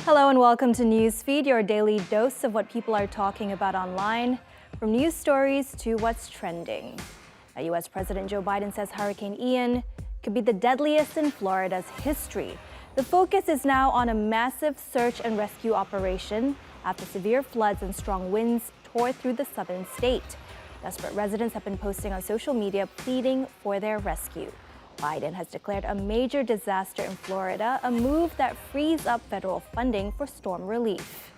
Hello and welcome to Newsfeed, your daily dose of what people are talking about online, from news stories to what's trending. Now, U.S. President Joe Biden says Hurricane Ian could be the deadliest in Florida's history. The focus is now on a massive search and rescue operation after severe floods and strong winds tore through the southern state. Desperate residents have been posting on social media pleading for their rescue. Biden has declared a major disaster in Florida, a move that frees up federal funding for storm relief.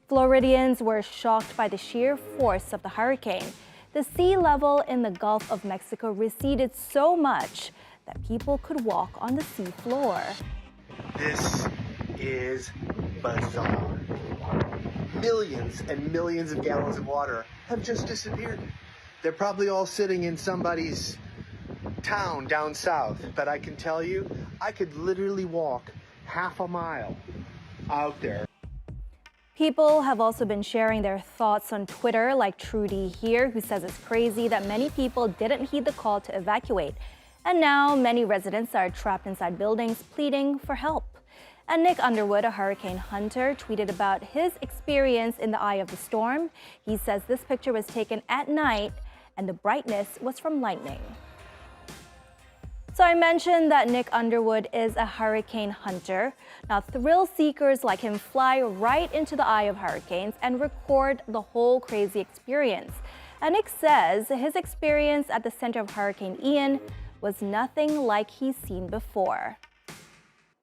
Floridians were shocked by the sheer force of the hurricane. The sea level in the Gulf of Mexico receded so much that people could walk on the sea floor. This is bizarre. Millions and millions of gallons of water have just disappeared. They're probably all sitting in somebody's town down south, but I can tell you, I could literally walk half a mile out there. People have also been sharing their thoughts on Twitter, like Trudy here, who says it's crazy that many people didn't heed the call to evacuate. And now many residents are trapped inside buildings pleading for help. And Nick Underwood, a hurricane hunter, tweeted about his experience in the eye of the storm. He says this picture was taken at night and the brightness was from lightning. So I mentioned that Nick Underwood is a hurricane hunter. Now, thrill seekers like him fly right into the eye of hurricanes and record the whole crazy experience. And Nick says his experience at the center of Hurricane Ian was nothing like he's seen before.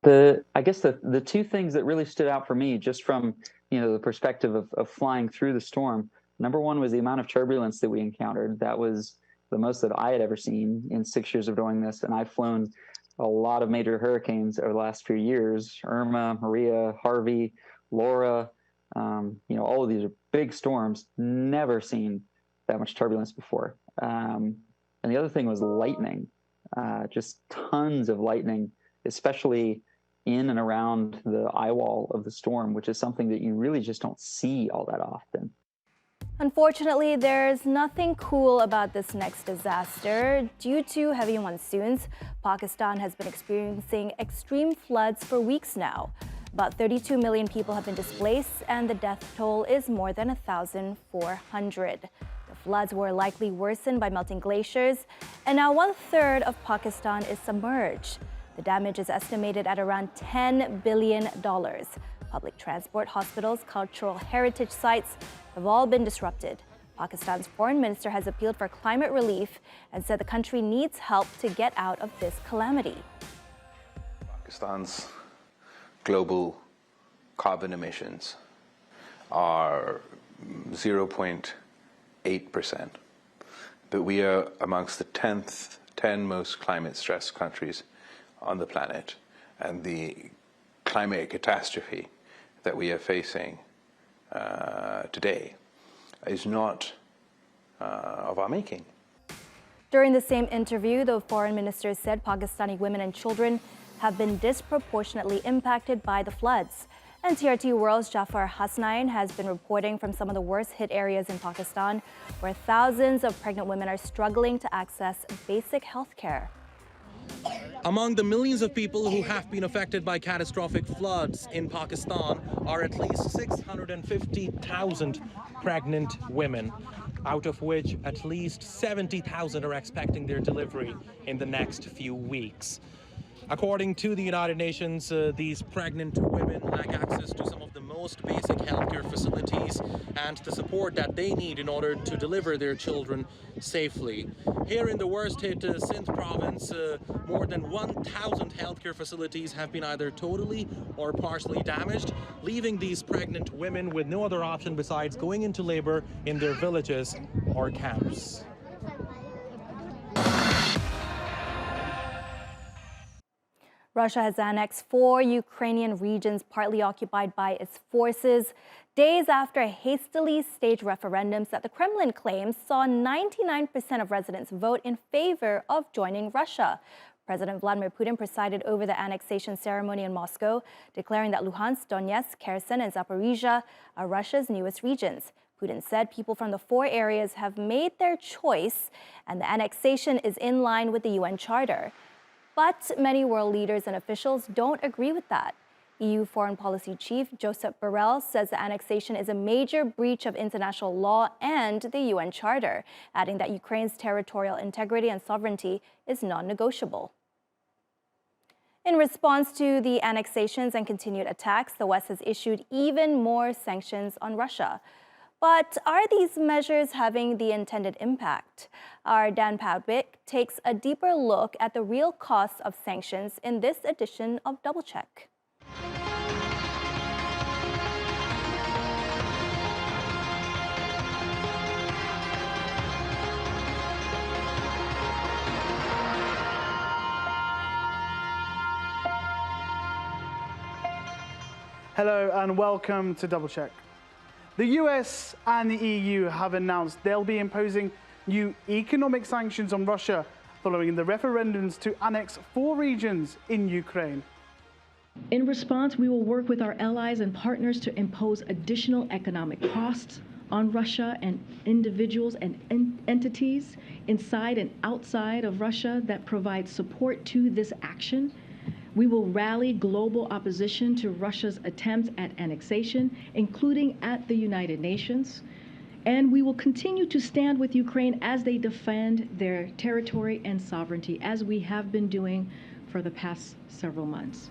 I guess the two things that really stood out for me, just from the perspective of flying through the storm, number one was the amount of turbulence that we encountered. That was the most that I had ever seen in 6 years of doing this. And I've flown a lot of major hurricanes over the last few years: Irma, Maria, Harvey, Laura. All of these are big storms. Never seen that much turbulence before. And the other thing was lightning. Just tons of lightning, especially in and around the eye wall of the storm, which is something that you really just don't see all that often. Unfortunately, there's nothing cool about this next disaster. Due to heavy monsoons, Pakistan has been experiencing extreme floods for weeks now. About 32 million people have been displaced, and the death toll is more than 1,400. The floods were likely worsened by melting glaciers, and now 1/3 of Pakistan is submerged. The damage is estimated at around $10 billion. Public transport, hospitals, cultural heritage sites have all been disrupted. Pakistan's foreign minister has appealed for climate relief and said the country needs help to get out of this calamity. Pakistan's global carbon emissions are 0.8%, but we are amongst the 10 most climate-stressed countries on the planet, and the climate catastrophe that we are facing today is not of our making. During the same interview, the foreign minister said Pakistani women and children have been disproportionately impacted by the floods. And TRT World's Jafar Hasnain has been reporting from some of the worst hit areas in Pakistan, where thousands of pregnant women are struggling to access basic health care. Among the millions of people who have been affected by catastrophic floods in Pakistan are at least 650,000 pregnant women, out of which at least 70,000 are expecting their delivery in the next few weeks. According to the United Nations, these pregnant women lack access to some of the most basic healthcare facilities and the support that they need in order to deliver their children safely. Here in the worst hit Sindh province, more than 1,000 healthcare facilities have been either totally or partially damaged, leaving these pregnant women with no other option besides going into labor in their villages or camps. Russia has annexed 4 Ukrainian regions partly occupied by its forces, days after hastily staged referendums that the Kremlin claims saw 99% of residents vote in favor of joining Russia. President Vladimir Putin presided over the annexation ceremony in Moscow, declaring that Luhansk, Donetsk, Kherson, and Zaporizhia are Russia's newest regions. Putin said people from the 4 areas have made their choice, and the annexation is in line with the UN Charter. But many world leaders and officials don't agree with that. EU Foreign Policy Chief Josep Borrell says the annexation is a major breach of international law and the UN Charter, adding that Ukraine's territorial integrity and sovereignty is non-negotiable. In response to the annexations and continued attacks, the West has issued even more sanctions on Russia. But are these measures having the intended impact? Our Dan Padwick takes a deeper look at the real costs of sanctions in this edition of Double Check. Hello and welcome to Double Check. The US and the EU have announced they'll be imposing new economic sanctions on Russia following the referendums to annex 4 regions in Ukraine. In response, we will work with our allies and partners to impose additional economic costs on Russia and individuals and entities inside and outside of Russia that provide support to this action. We will rally global opposition to Russia's attempts at annexation, including at the United Nations. And we will continue to stand with Ukraine as they defend their territory and sovereignty, as we have been doing for the past several months.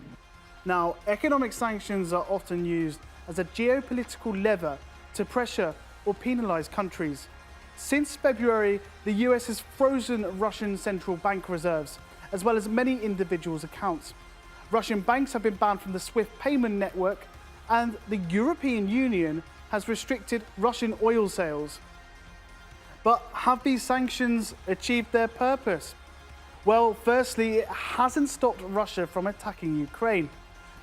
Now, economic sanctions are often used as a geopolitical lever to pressure or penalize countries. Since February, the US has frozen Russian central bank reserves, as well as many individuals' accounts. Russian banks have been banned from the SWIFT payment network, and the European Union has restricted Russian oil sales. But have these sanctions achieved their purpose? Well, firstly, it hasn't stopped Russia from attacking Ukraine.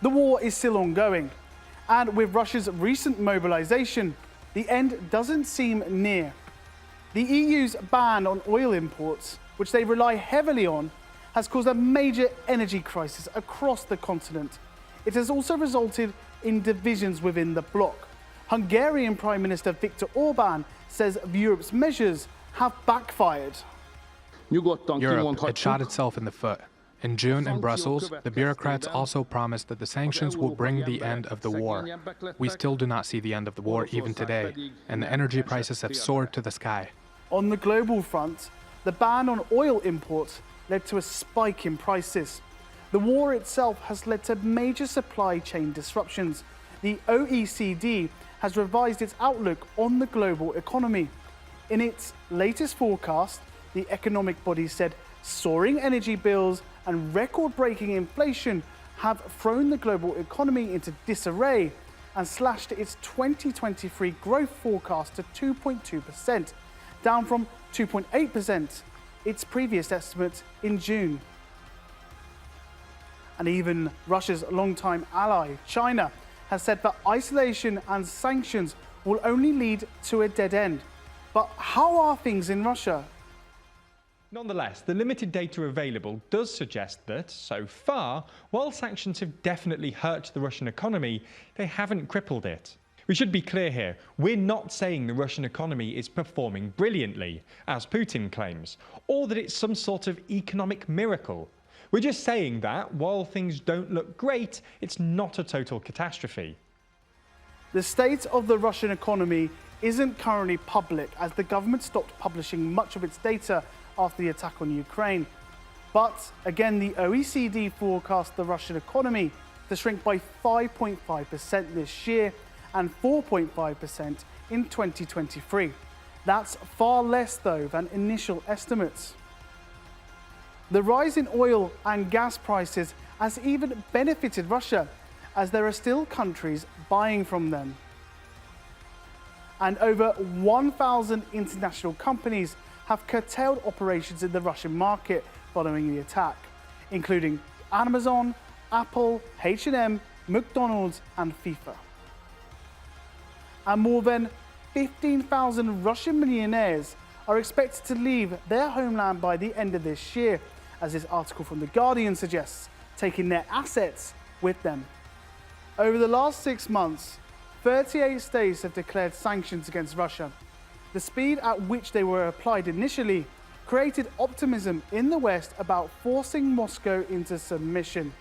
The war is still ongoing, and with Russia's recent mobilization, the end doesn't seem near. The EU's ban on oil imports, which they rely heavily on, has caused a major energy crisis across the continent. It has also resulted in divisions within the bloc. Hungarian Prime Minister Viktor Orbán says Europe's measures have backfired. Europe had shot itself in the foot. In June in Brussels, the bureaucrats also promised that the sanctions will bring the end of the war. We still do not see the end of the war even today, and the energy prices have soared to the sky. On the global front, the ban on oil imports led to a spike in prices. The war itself has led to major supply chain disruptions. The OECD has revised its outlook on the global economy. In its latest forecast, the economic body said soaring energy bills and record-breaking inflation have thrown the global economy into disarray and slashed its 2023 growth forecast to 2.2%, down from 2.8%, its previous estimate in June. And even Russia's longtime ally, China, has said that isolation and sanctions will only lead to a dead end. But how are things in Russia? Nonetheless, the limited data available does suggest that, so far, while sanctions have definitely hurt the Russian economy, they haven't crippled it. We should be clear here, we're not saying the Russian economy is performing brilliantly, as Putin claims, or that it's some sort of economic miracle. We're just saying that, while things don't look great, it's not a total catastrophe. The state of the Russian economy isn't currently public, as the government stopped publishing much of its data after the attack on Ukraine. But again, the OECD forecast the Russian economy to shrink by 5.5% this year and 4.5% in 2023. That's far less, though, than initial estimates. The rise in oil and gas prices has even benefited Russia, as there are still countries buying from them. And over 1,000 international companies have curtailed operations in the Russian market following the attack, including Amazon, Apple, H&M, McDonald's, and FIFA. And more than 15,000 Russian millionaires are expected to leave their homeland by the end of this year, as this article from The Guardian suggests, taking their assets with them. Over the last 6 months, 38 states have declared sanctions against Russia. The speed at which they were applied initially created optimism in the West about forcing Moscow into submission.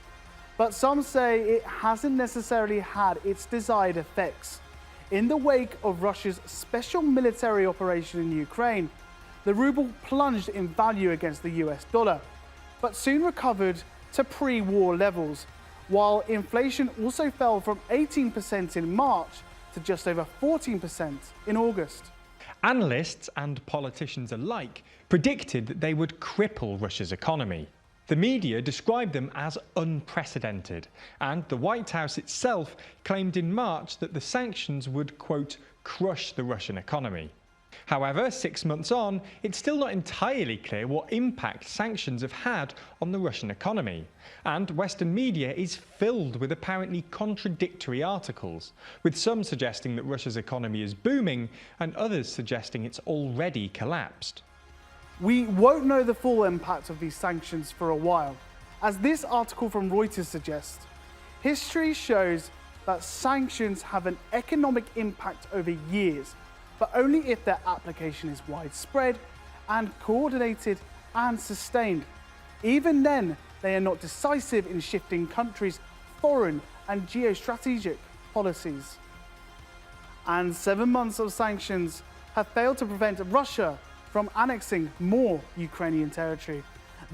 But some say it hasn't necessarily had its desired effects. In the wake of Russia's special military operation in Ukraine, the ruble plunged in value against the US dollar, but soon recovered to pre-war levels, while inflation also fell from 18% in March to just over 14% in August. Analysts and politicians alike predicted that they would cripple Russia's economy. The media described them as unprecedented, and the White House itself claimed in March that the sanctions would, quote, crush the Russian economy. However, 6 months on, it's still not entirely clear what impact sanctions have had on the Russian economy. And Western media is filled with apparently contradictory articles, with some suggesting that Russia's economy is booming and others suggesting it's already collapsed. We won't know the full impact of these sanctions for a while. As this article from Reuters suggests, history shows that sanctions have an economic impact over years, but only if their application is widespread and coordinated and sustained. Even then, they are not decisive in shifting countries' foreign and geostrategic policies. And 7 months of sanctions have failed to prevent Russia from annexing more Ukrainian territory.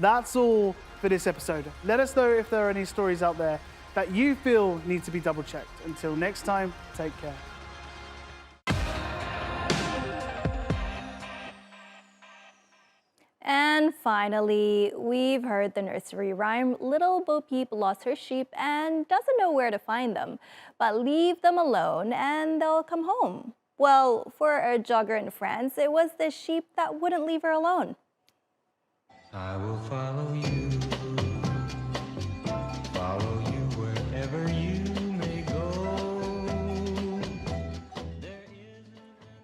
That's all for this episode. Let us know if there are any stories out there that you feel need to be double-checked. Until next time, take care. And finally, we've heard the nursery rhyme, Little Bo Peep lost her sheep and doesn't know where to find them, but leave them alone and they'll come home. Well, for a jogger in France, it was the sheep that wouldn't leave her alone. I will follow you wherever you may go.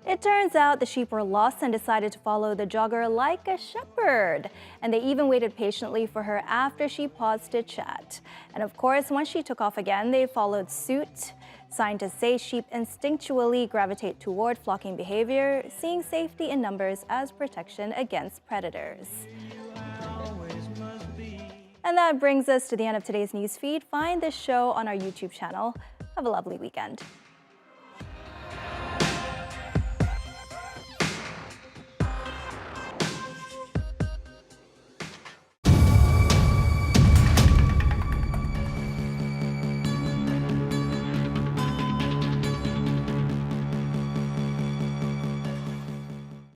It turns out the sheep were lost and decided to follow the jogger like a shepherd. And they even waited patiently for her after she paused to chat. And of course, once she took off again, they followed suit. Scientists say sheep instinctually gravitate toward flocking behavior, seeing safety in numbers as protection against predators. And that brings us to the end of today's news feed. Find this show on our YouTube channel. Have a lovely weekend.